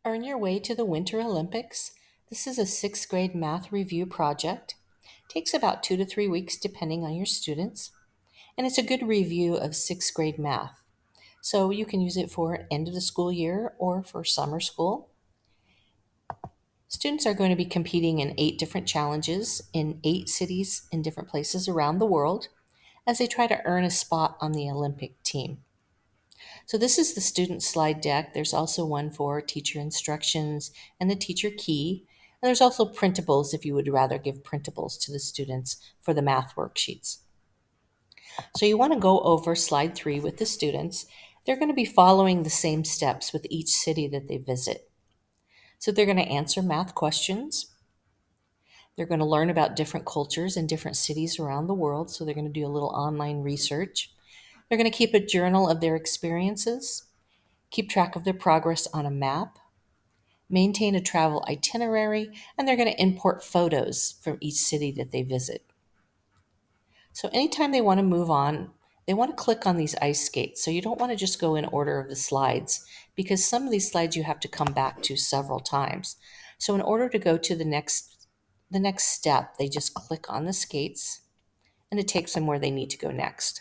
Earn your way to the Winter Olympics. This is a sixth grade math review project. Takes about 2 to 3 weeks depending on your students. And it's a good review of sixth grade math. So you can use it for end of the school year or for summer school. Students are going to be competing in 8 different challenges in 8 cities in different places around the world as they try to earn a spot on the Olympic team. So this is the student slide deck. There's also one for teacher instructions and the teacher key. And there's also printables if you would rather give printables to the students for the math worksheets. So you want to go over slide 3 with the students. They're going to be following the same steps with each city that they visit. So they're going to answer math questions. They're going to learn about different cultures in different cities around the world. So they're going to do a little online research. They're going to keep a journal of their experiences, keep track of their progress on a map, maintain a travel itinerary, and they're going to import photos from each city that they visit. So anytime they want to move on, they want to click on these ice skates. So you don't want to just go in order of the slides because some of these slides you have to come back to several times. So in order to go to the next step, they just click on the skates and it takes them where they need to go next.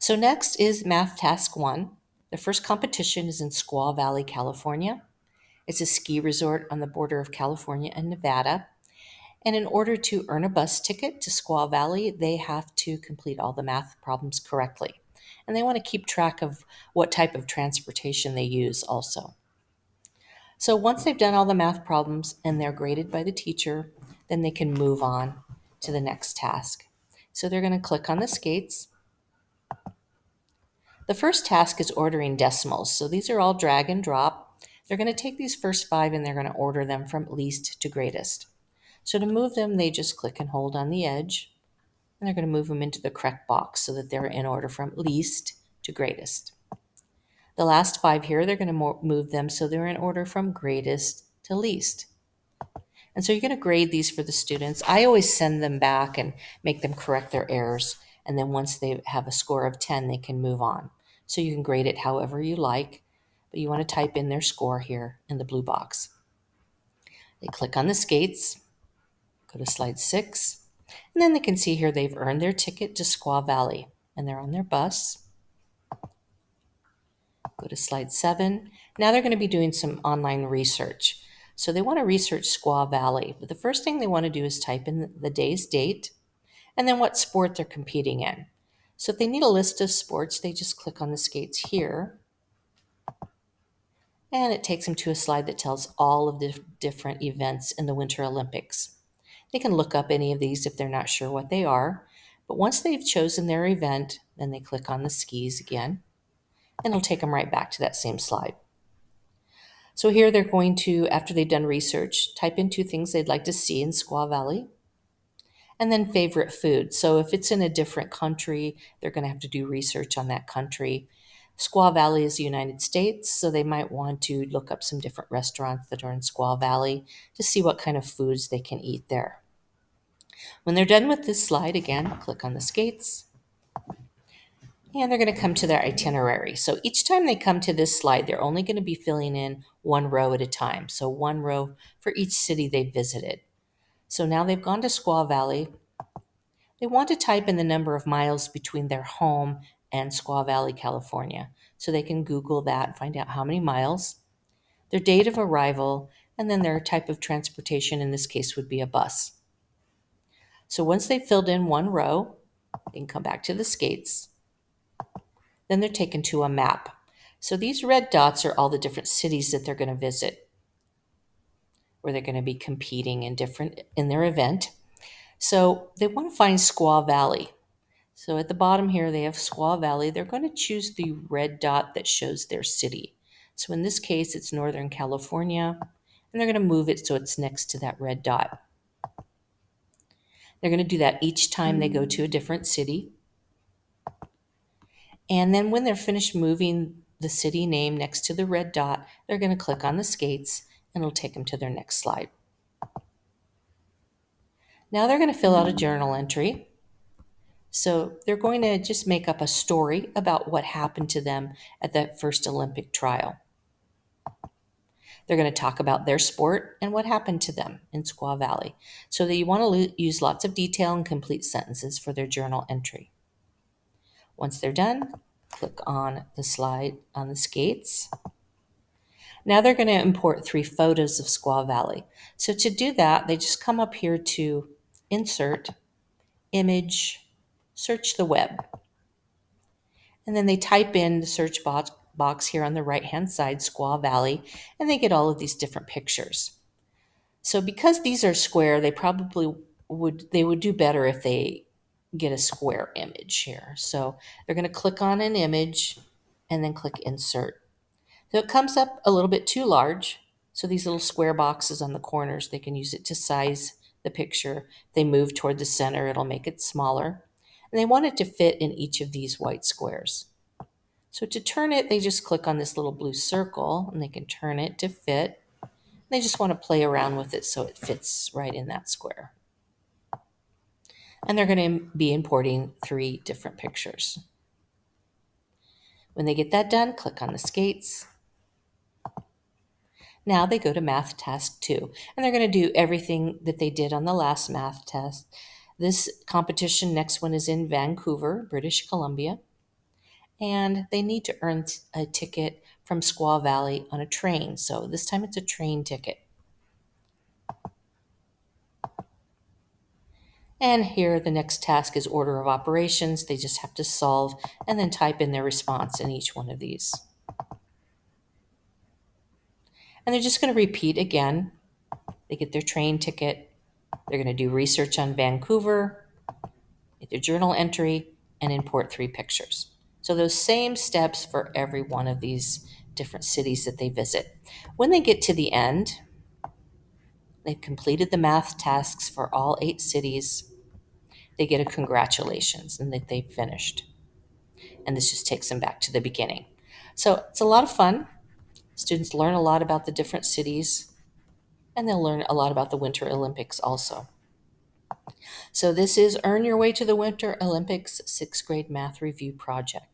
So next is Math Task 1. The first competition is in Squaw Valley, California. It's a ski resort on the border of California and Nevada. And in order to earn a bus ticket to Squaw Valley, they have to complete all the math problems correctly. And they want to keep track of what type of transportation they use also. So once they've done all the math problems and they're graded by the teacher, then they can move on to the next task. So they're going to click on the skates. The first task is ordering decimals. So these are all drag and drop. They're going to take these first 5 and they're going to order them from least to greatest. So to move them, they just click and hold on the edge, and they're going to move them into the correct box so that they're in order from least to greatest. The last 5 here, they're going to move them so they're in order from greatest to least. And so you're going to grade these for the students. I always send them back and make them correct their errors. And then once they have a score of 10, they can move on. So you can grade it however you like, but you want to type in their score here in the blue box. They click on the skates, go to slide 6, and then they can see here they've earned their ticket to Squaw Valley, and they're on their bus. Go to slide 7. Now they're going to be doing some online research. So they want to research Squaw Valley, but the first thing they want to do is type in the day's date and then what sport they're competing in. So if they need a list of sports, they just click on the skates here, and it takes them to a slide that tells all of the different events in the Winter Olympics. They can look up any of these if they're not sure what they are, but once they've chosen their event, then they click on the skis again, and it'll take them right back to that same slide. So here they're going to, after they've done research, type in 2 things they'd like to see in Squaw Valley, and then favorite food. So if it's in a different country, they're going to have to do research on that country. Squaw Valley is the United States, so they might want to look up some different restaurants that are in Squaw Valley to see what kind of foods they can eat there. When they're done with this slide, again, click on the skates, and they're going to come to their itinerary. So each time they come to this slide, they're only going to be filling in 1 row at a time. So 1 row for each city they visited. So now they've gone to Squaw Valley. They want to type in the number of miles between their home and Squaw Valley, California. So they can Google that and find out how many miles, their date of arrival, and then their type of transportation, in this case would be a bus. So once they've filled in 1 row, they can come back to the skates. Then they're taken to a map. So these red dots are all the different cities that they're going to visit, where they're going to be competing in their event. So they want to find Squaw Valley. So at the bottom here, they have Squaw Valley. They're going to choose the red dot that shows their city. So in this case, it's Northern California, and they're going to move it so it's next to that red dot. They're going to do that each time they go to a different city. And then when they're finished moving the city name next to the red dot, they're going to click on the skates, and it'll take them to their next slide. Now they're going to fill out a journal entry. So they're going to just make up a story about what happened to them at that first Olympic trial. They're going to talk about their sport and what happened to them in Squaw Valley. So that you want to use lots of detail and complete sentences for their journal entry. Once they're done, click on the slide on the skates. Now they're going to import 3 photos of Squaw Valley. So to do that, they just come up here to Insert, Image, Search the Web. And then they type in the search box here on the right-hand side, Squaw Valley, and they get all of these different pictures. So because these are square, they would do better if they get a square image here. So they're going to click on an image and then click Insert. So it comes up a little bit too large. So these little square boxes on the corners, they can use it to size the picture. If they move toward the center, it'll make it smaller. And they want it to fit in each of these white squares. So to turn it, they just click on this little blue circle and they can turn it to fit. They just want to play around with it so it fits right in that square. And they're going to be importing 3 different pictures. When they get that done, click on the skates. Now they go to Math Task 2, and they're going to do everything that they did on the last math test. This competition, next one, is in Vancouver, British Columbia, and they need to earn a ticket from Squaw Valley on a train. So this time it's a train ticket. And here the next task is order of operations. They just have to solve and then type in their response in each one of these. And they're just going to repeat again. They get their train ticket. They're going to do research on Vancouver, get their journal entry, and import 3 pictures. So those same steps for every one of these different cities that they visit. When they get to the end, they've completed the math tasks for all 8 cities. They get a congratulations and that they've finished. And this just takes them back to the beginning. So it's a lot of fun. Students learn a lot about the different cities, and they'll learn a lot about the Winter Olympics also. So this is Earn Your Way to the Winter Olympics 6th grade math review project.